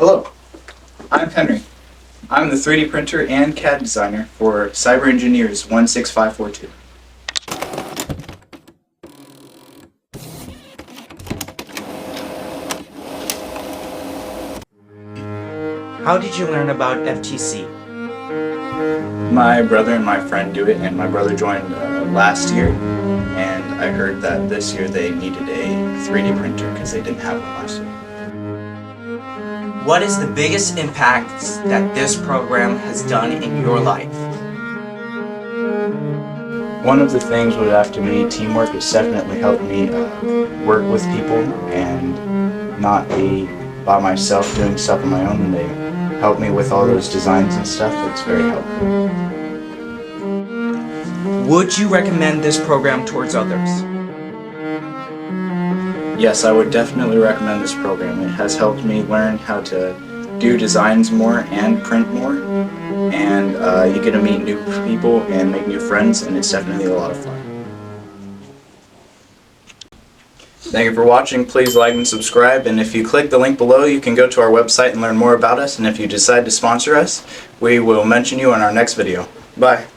Hello, I'm Henry. I'm the 3D printer and CAD designer for Cyber Engineers 16542. How did you learn about FTC? My brother and my friend do it, and my brother joined last year, and I heard that this year they needed a 3D printer because they didn't have one last year. What is the biggest impact that this program has done in your life? One of the things would have to be teamwork. It's definitely helped me work with people and not be by myself doing stuff on my own, and they help me with all those designs and stuff. It's very helpful. Would you recommend this program towards others? Yes, I would definitely recommend this program. It has helped me learn how to do designs more and print more, and you get to meet new people and make new friends, and it's definitely a lot of fun. Thank you for watching. Please like and subscribe, and if you click the link below you can go to our website and learn more about us, and if you decide to sponsor us we will mention you in our next video. Bye.